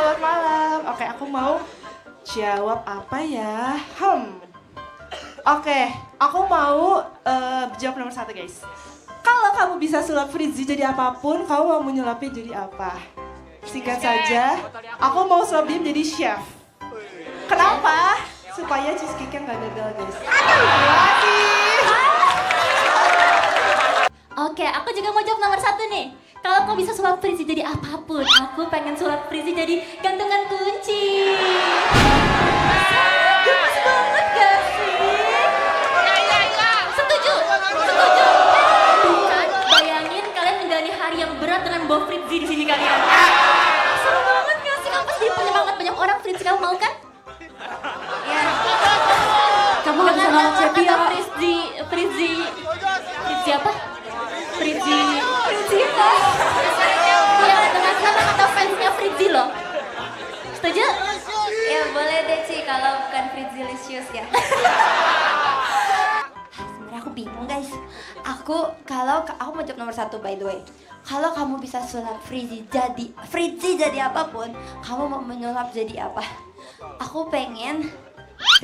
selamat malam. Oke, aku mau jawab apa ya? Oke, aku mau jawab nomor 1 guys. Kalau kamu bisa sulap Fritzy jadi apapun, kamu mau menyulapnya jadi apa? Singkat saja, aku mau sulap dia menjadi chef. Kenapa? Supaya cheesecake-nya gak gagal guys. Terima kasih. Oke, aku juga mau jawab nomor 1 nih. Kalau kau bisa sulap Fritzy jadi apapun, aku pengen sulap Fritzy jadi gantungan kunci. Gemes banget gak sih? Setuju, setuju. Bukan, bayangin kalian menjalani hari yang berat dengan bawa Fritzy di sini kalian. Seru banget gak sih? Kamu pasti jadi penyemangat banyak orang. Fritzy, kamu mau kan? Ya. Kamu harus dengan sama Cepi ya. Fritzy apa? Fritzy apa? Iya, dengan kata-kata fansnya Fritzy loh. Setuju? Ya boleh deh Ci, kalau bukan Fritzylicious ya. Sebenarnya aku bingung guys. Aku mau jawab nomor 1 by the way. Kalau kamu bisa sulap Fritzy jadi apapun, kamu mau menyulap jadi apa? Aku pengen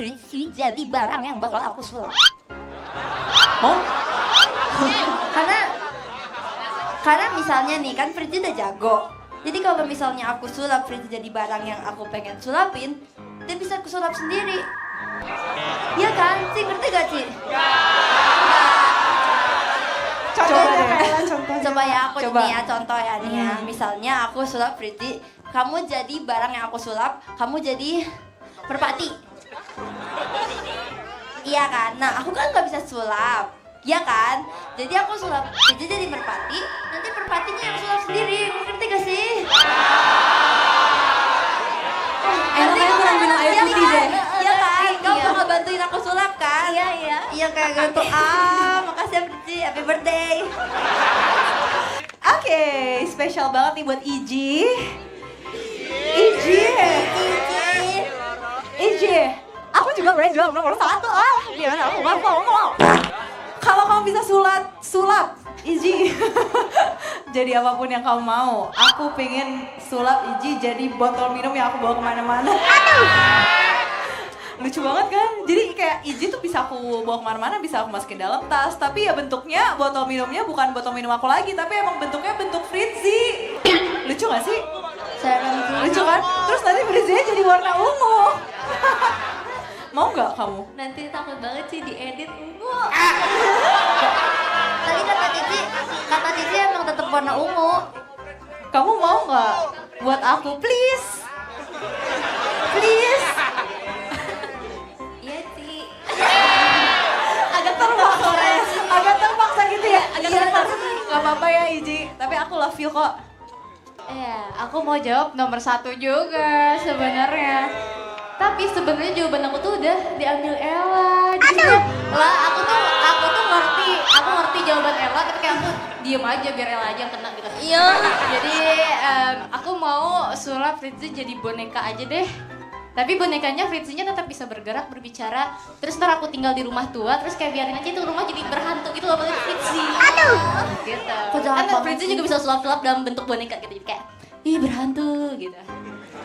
Fritzy jadi barang yang bakal aku sulap. Oh? Karena misalnya nih kan Fritzy udah jago. Jadi kalau misalnya aku sulap Fritzy jadi barang yang aku pengen sulapin, dia bisa aku sulap sendiri. Iya kan? Ci, ngerti gak Ci? Coba ya aku nih ya contoh ya nih ya. Misalnya aku sulap Fritzy, kamu jadi barang yang aku sulap, kamu jadi merpati. Iya kan? Nah aku kan nggak bisa sulap, iya kan? Jadi aku sulap Fritzy jadi merpati, nanti merpatinya yang sulap sendiri, ngerti gak sih? Emangnya kurang minum air putih deh. Iya kan? Kamu mau ngebantuin aku sulap kan? Iya. Iya kayak gitu. Makasih ya Fritzy, happy birthday. Oke, spesial banget nih buat Iji. Aku juga berani jual nomor 1 Gimana aku gak mau. Kalau kamu bisa sulap Iji jadi apapun yang kamu mau. Aku pengen sulap Iji jadi botol minum yang aku bawa kemana-mana. Lucu banget kan? Jadi kayak Iji tuh bisa aku bawa kemana-mana, bisa aku masukin dalam tas. Tapi ya bentuknya, botol minumnya bukan botol minum aku lagi, tapi emang bentuknya bentuk Fritzy. Lucu gak sih? Lucu kan? Terus nanti Fritzy-nya jadi warna ungu. Mau gak kamu? Nanti takut banget sih diedit. Tadi kata Cici emang tetap warna ungu. Kamu mau gak? Buat aku, please. Please. Iya Ci. Agak terpaksa gitu ya? Agak terpaksa. Gak apa-apa ya Iji, tapi aku love you kok. Aku mau jawab nomor 1 juga sebenarnya. Tapi sebenarnya jawaban aku tuh udah diambil Ella. Jadi lah aku tuh ngerti jawaban Ella, tapi kayak aku diem aja biar Ella aja yang kena gitu. Iya. Jadi aku mau sulap Fritzy jadi boneka aja deh. Tapi bonekanya Fritzy-nya tetap bisa bergerak, berbicara. Terus ntar aku tinggal di rumah tua, terus kayak biarin aja itu rumah jadi berhantu gitu loh, apalagi Fritzy. Aduh. Gitu. Kan Fritzy juga bisa sulap-sulap dalam bentuk boneka gitu. Jadi kayak, ih berhantu gitu.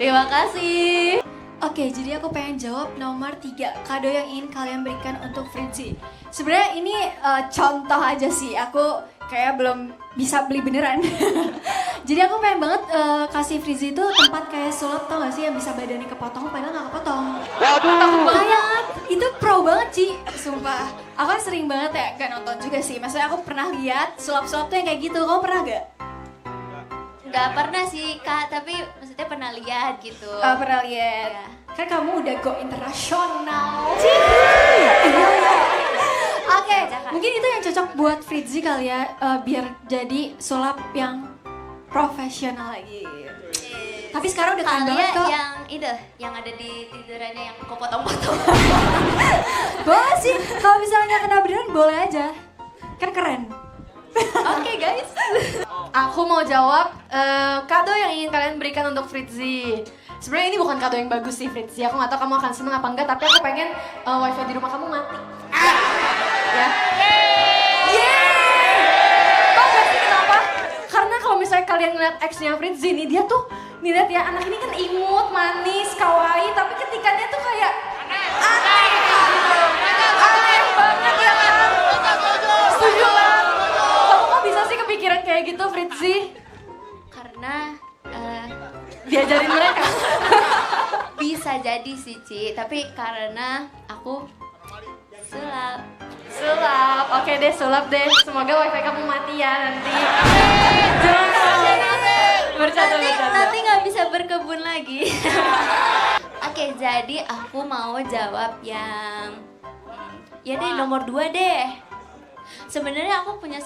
Terima kasih. Oke, jadi aku pengen jawab nomor 3, kado yang ingin kalian berikan untuk Fritzy. Sebenarnya ini contoh aja sih, aku kayak belum bisa beli beneran. Jadi aku pengen banget kasih Fritzy itu tempat kayak sulap, tau gak sih, yang bisa badannya kepotong padahal gak kepotong. Kayak itu pro banget Ci, sumpah. Aku kan sering banget ya, gak nonton juga sih, maksudnya aku pernah lihat sulap-sulap tuh yang kayak gitu, kamu pernah gak? Nggak pernah sih Kak, tapi maksudnya pernah lihat gitu. Pernah lihat. Ya. Kan kamu udah go internasional. Oke, mungkin itu yang cocok buat Fritzy kali ya, biar jadi sulap yang profesional lagi. Tapi sekarang udah keren banget kok. yang ada di tidurannya yang kok potong-potong. Boleh sih, kalau misalnya kena beneran boleh aja. Kan keren. Oke guys. Aku mau jawab kado yang ingin kalian berikan untuk Fritzy. Sebenarnya ini bukan kado yang bagus sih Fritzy. Aku nggak tahu kamu akan seneng apa enggak, tapi aku pengen wifi di rumah kamu mati. Ya. Yeay! Tau gak sih kenapa? Karena kalau misalnya kalian ngeliat ex-nya Fritzy nih, dia tuh nih lihat ya, anak ini kan imut, manis, kawaii, tapi ketika dia tuh kayak aneh banget ya kan? Setuju kan? Kamu kok bisa sih kepikiran kayak gitu, Fritzi? Karena Diajarin mereka. bisa jadi sih Ci, tapi karena aku sulap. Sulap, oke deh sulap deh. Semoga wifi kamu mati ya nanti. Bercanda. Nanti nggak bisa berkebun lagi. Oke, jadi aku mau jawab yang ya deh nomor 2 deh. Sebenarnya aku punya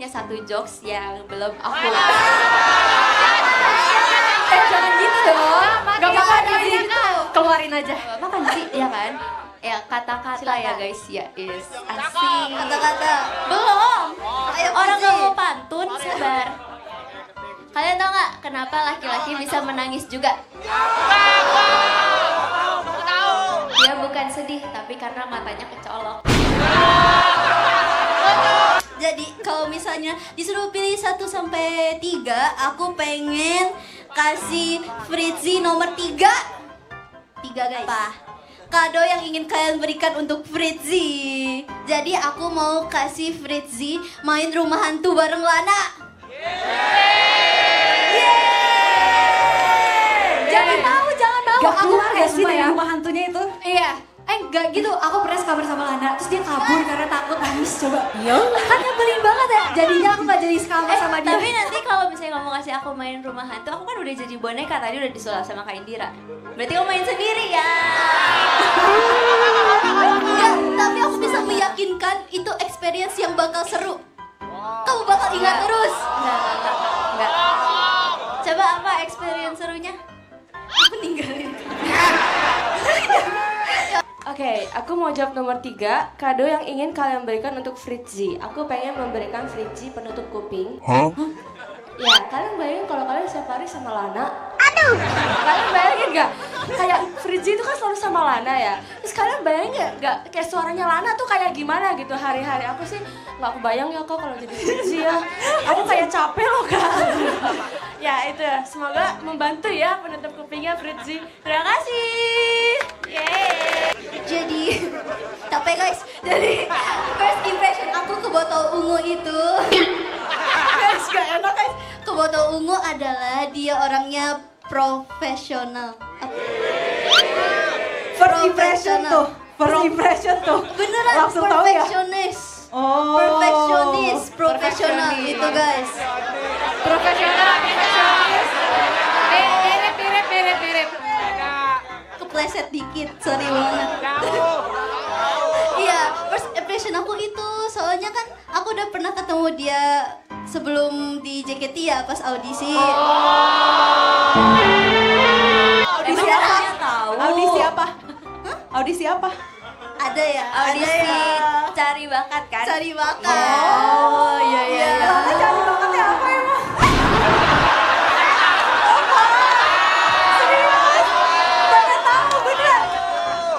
satu jokes yang belum aku. Jangan gitu dong. Gak apa-apa Jangan gitu. keluarin aja. Apa kan sih, ya kan? Ya kata-kata ya guys, ya is asik. Kata-kata. Belum. Ayo, Orang Fritzi. gak mau pantun, sabar. Kalian tau gak kenapa laki-laki bisa menangis juga? Dia bukan sedih, tapi karena matanya kecolok. Jadi kalau misalnya disuruh pilih 1 sampai 3, aku pengen kasih Fritzi nomor 3. 3 guys. Apa? Kado yang ingin kalian berikan untuk Fritzi. Jadi aku mau kasih Fritzi main rumah hantu bareng Lana. Jangan mau. Gak Aku keluar kayak ya sih sumpah dari ya. rumah hantunya itu? Iya. Enggak gitu, aku pernah sekabar sama Lana, terus dia kabur karena takut nangis, coba. Iya. Kan nyebelin banget ya, jadinya aku gak jadi sekabar sama dia. Tapi nanti kalau misalnya kamu kasih aku main rumah hantu, aku kan udah jadi boneka, tadi udah disulap sama Kak Indira. Berarti kamu main sendiri ya? Ya, tapi aku bisa meyakinkan itu experience yang bakal seru. Kamu bakal ingat terus. Enggak. Coba apa experience serunya? Aku ninggalin. Oke, aku mau jawab nomor 3. Kado yang ingin kalian berikan untuk Fritzi. Aku pengen memberikan Fritzi penutup kuping. Ya, kalian bayangin kalau kalian setiap hari sama Lana. Aduh! Kalian bayangin gak? Kayak Fritzi itu kan selalu sama Lana ya. Terus kalian bayangin gak? Kayak suaranya Lana tuh kayak gimana gitu hari-hari. Aku sih gak kebayang ya kok kalau jadi Fritzi ya. Aku kayak capek loh kan. Ya itu ya, semoga membantu ya penutup kupingnya Fritzi. Terima kasih. Yeay. Jadi, capek guys. Jadi, first impression aku ke botol ungu itu. Guys, gak enak guys. Ke botol ungu adalah dia orangnya profesional. First impression tuh. Beneran Langsung tahu ya? perfeksionis. Oh. Perfeksionis, profesional itu guys. Profesional. Mirip. Kepleset dikit, sorry banget. Iya, first impression aku itu soalnya kan aku udah pernah ketemu dia sebelum di JKT ya pas audisi. Audisi Emang apa? dia tahu? Audisi apa? Audisi apa? Ada ya, Audisi ada ya. cari bakat kan? Cari bakat. Oh iya. Lana cari bakatnya apa emang? Serius? Pengen tahu beneran?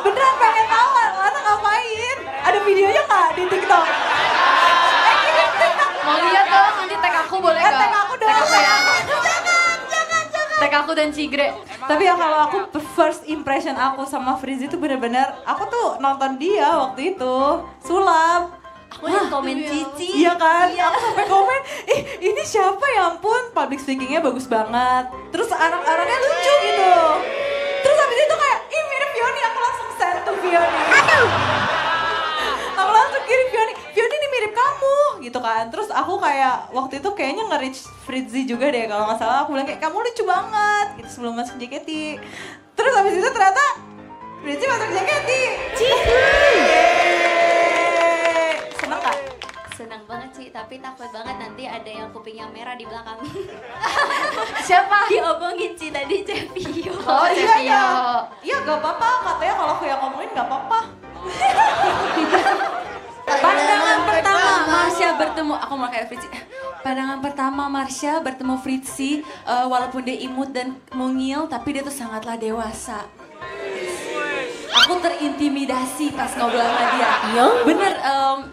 Beneran pengen tahu Lana ngapain? Ada videonya nggak di TikTok? Kirim TikTok. Mau lihat dong, nanti tag aku boleh gak? Tag aku dong. Tag aku dan Cigre. Tapi ya kalau aku first impression aku sama Fritzi itu bener-bener aku tuh nonton dia waktu itu sulap. Aku yang komen Cici. Iya kan? Aku sampai komen, ini siapa ya ampun, public speakingnya bagus banget. Terus anak-anaknya lucu gitu. Terus habis itu kayak, mirip Fioni, aku langsung send to Fioni. Aku langsung kirim Fioni ini mirip kamu gitu kan. Terus aku kayak, waktu itu kayaknya nge-reach Fritzi juga deh kalau nggak salah. Aku bilang kayak, kamu lucu banget gitu sebelum masuk JKT. Terus habis itu ternyata Fritzi masuk JKT. Seneng gak? Senang banget sih, tapi takut banget nanti ada yang kupingnya merah di belakang. Siapa? Diomongin Ci tadi Cepio. Oh, iya Cepio. iya. Iya gak apa-apa, katanya kalau aku yang ngomongin gak apa-apa. Pandangan pertama Marsha bertemu, aku mau kayak Fritzi. Pandangan pertama Marsha bertemu Fritzi, walaupun dia imut dan mungil, tapi dia tuh sangatlah dewasa. Aku terintimidasi pas ngobrol sama dia. Iya? Bener,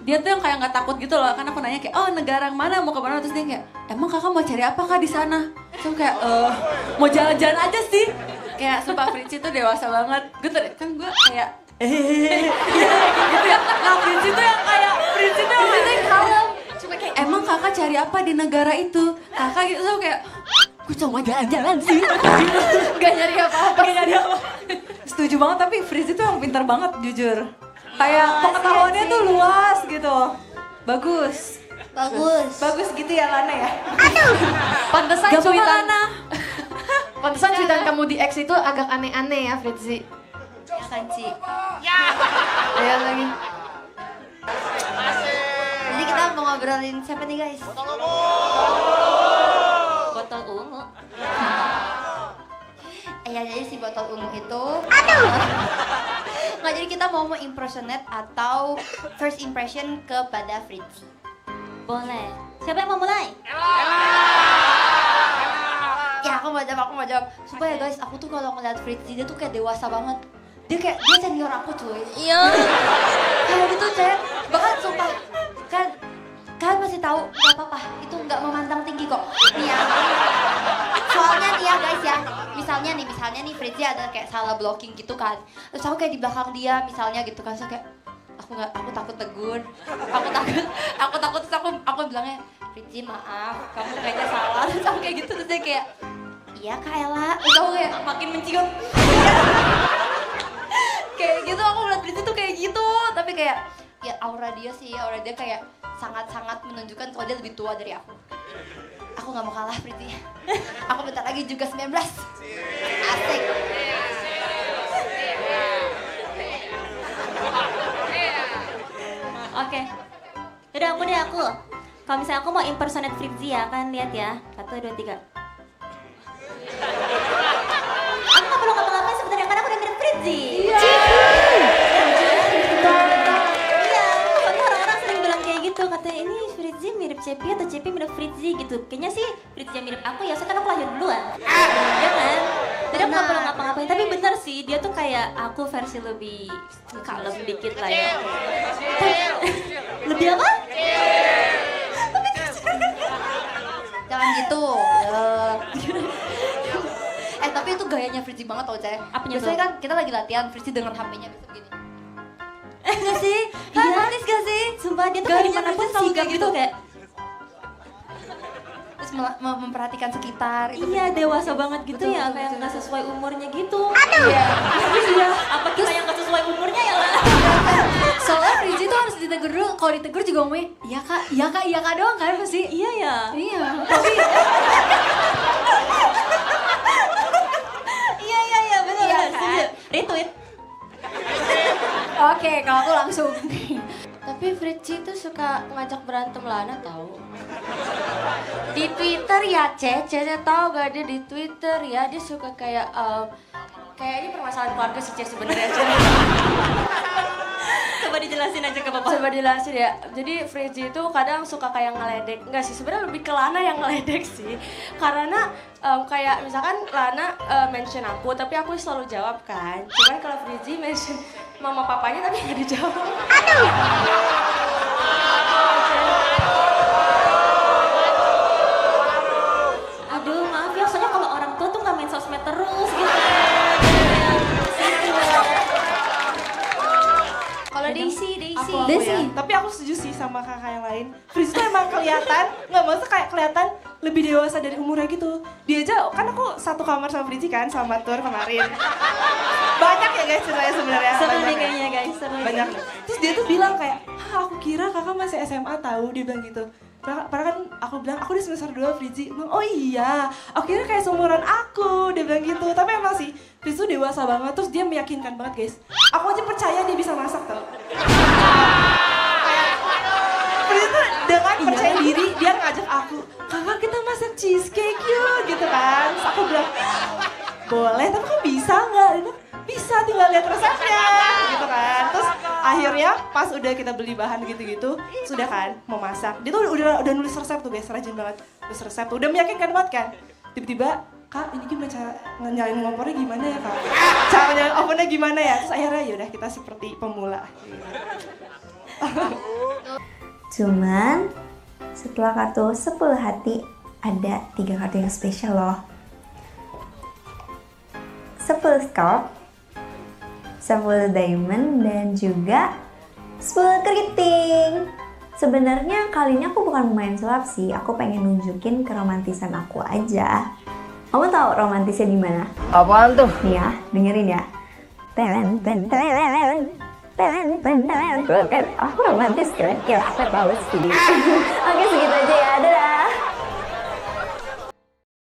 dia tuh yang kayak nggak takut gitu loh. Karena aku nanya kayak, oh negara yang mana, mau ke mana? Terus dia kayak, emang kakak mau cari apa kak di sana? So kayak mau jalan-jalan aja sih. Kayak sumpah Fritzi tuh dewasa banget. Gue tuh kan gue kayak gitu ya. Nah Fritzi tuh yang kayak Fritzi tuh yang kalem. Cuma kayak emang kakak cari apa di negara itu? Kakak gitu so kayak gue cuma jalan-jalan sih. Gak nyari apa-apa. Gak nyari apa. Setuju banget, tapi Fritzi tuh yang pintar banget jujur. Kayak pengetahuannya tuh luas gitu. Bagus. Bagus gitu ya Lana ya. Pantesan Gak apa-apa cuitan. Lana. Pantesan cuitan kamu di X itu agak aneh-aneh ya, Fritzi. Ya kan Ci. Ayo lagi. Jadi kita mau ngobrolin siapa nih guys? Botol ungu. Ya jadi si botol ungu itu nggak, jadi kita mau impersonate atau first impression kepada Fritzi. Boleh. Siapa yang mau mulai? Ya aku mau jawab. Sumpah ya guys, aku tuh kalau ngeliat Fritzi dia tuh kayak dewasa banget. Dia senior aku cuy. Iya. Kayak gitu cek. Bahkan sumpah kan kalian masih tahu nggak apa-apa, itu nggak memandang tinggi kok. Nih ya. Soalnya nih ya guys ya, misalnya nih Fritzi ada kayak salah blocking gitu kan. Terus aku kayak di belakang dia misalnya gitu kan, so kayak aku takut tegur. Aku takut terus aku bilangnya, Fritzi maaf, kamu kayaknya salah. Terus aku kayak gitu, terus dia kayak, iya Kak Ella. Terus aku kayak makin mencium. Kayak gitu, aku ngeliat Fritzi tuh kayak gitu. Tapi kayak, ya aura dia kayak sangat-sangat menunjukkan kalau dia lebih tua dari aku. Aku gak mau kalah Fritzi. Aku bentar lagi juga 19. Asik. Oke. Yaudah aku. Kalau misalnya aku mau impersonate Fritzi ya, kan lihat ya. 1, 2, 3. Aku gak perlu ngapa-ngapain sebenarnya karena aku udah mirip Fritzi. Iya, soalnya orang-orang sering bilang kayak gitu, katanya ini Fritzi mirip Cepi atau Cepi mirip Fritzi gitu. Kayaknya sih Fritzi yang mirip aku ya, soalnya kan aku lahir duluan. Ya kan? Jadi aku gak perlu ngapa-ngapain, tapi bener sih dia tuh kayak aku versi lebih kalem dikit lah ya. Lebih apa? Jangan gitu. Tapi itu gayanya Fritzi banget tau Cek. Apanya Biasanya tuh? kan kita lagi latihan, Fritzi dengan HP-nya bisa begini. Enggak sih? Romantis gak sih? Sumpah dia tuh kayak dimanapun sigap gitu kayak Terus memperhatikan sekitar. Itu iya Fritzi dewasa banget gitu Betul, ya, betul, kayak betul. nggak sesuai umurnya gitu. Iya. Iya. Apa kita yang nggak sesuai umurnya ya lah? Soalnya Fritzi tuh harus ditegur dulu. Kalau ditegur juga ngomongnya, iya kak doang kan pasti. Iya ya. Iya. Tapi Iya benar. Iya, Setuju. kan? Retweet. Oke, kalau aku langsung. Tapi Fritzi tuh suka ngajak berantem Lana tahu. Di Twitter ya, Cece tahu gak dia di Twitter ya, dia suka kayak ini permasalahan keluarga sih sebenarnya. Coba dijelasin aja ke Bapak. Coba dijelasin ya. Jadi Fritzi itu kadang suka kayak ngeledek. Enggak sih, sebenarnya lebih ke Lana yang ngeledek sih. Karena kayak misalkan Lana mention aku, tapi aku selalu jawab kan. Cuman kalau Fritzi mention mama papanya tapi nggak dijawab. Aduh maaf ya, soalnya kalau orang tua tuh nggak main sosmed terus gitu. Kalau Daisy. Aku ya. Tapi aku setuju sih sama kakak yang lain. Fritzi tuh emang kelihatan, nggak maksudnya kayak kelihatan lebih dewasa dari umurnya gitu. Dia aja, kan aku satu kamar sama Fritzi kan, sama tour kemarin. Banyak ya guys ceritanya sebenarnya. Seru Banyak nih ya. kayaknya guys, seru nih. Banyak. Terus dia tuh bilang kayak, aku kira kakak masih SMA tahu, dia bilang gitu. Padahal kan aku bilang, aku di semester 2 Fritzi. Bilang, oh iya, aku kira kayak seumuran aku, dia bilang gitu. Tapi emang sih, Fritzi tuh dewasa banget, terus dia meyakinkan banget guys. Aku aja percaya dia bisa masak tau. Fritzi tuh dengan percaya diri, dia ngajak aku, kakak kita masak cheesecake yuk, gitu kan. Terus aku bilang, boleh, tapi kok bisa nggak? Dia bilang, bisa, tinggal lihat resepnya, gitu kan. Terus akhirnya pas udah kita beli bahan gitu-gitu, sudah kan mau masak. Dia tuh udah nulis resep tuh guys, rajin banget nulis resep tuh. Udah meyakinkan banget kan. Tiba-tiba, kak ini gimana cara nyalain kompornya gimana ya kak? Cara nyalain ovennya gimana ya? Terus akhirnya yaudah kita seperti pemula. Cuman setelah kartu 10 hati ada 3 kartu yang spesial loh. 10 scalp, 10 diamond, dan juga 10 keriting. Sebenarnya kali ini aku bukan main sulap sih, aku pengen nunjukin keromantisan aku aja. Kamu tahu romantisnya di mana? Apaan tuh? Nih ya, dengerin ya. Aku romantis kira-kira aku tahu sih. Oke, segitu aja ya. Dadah.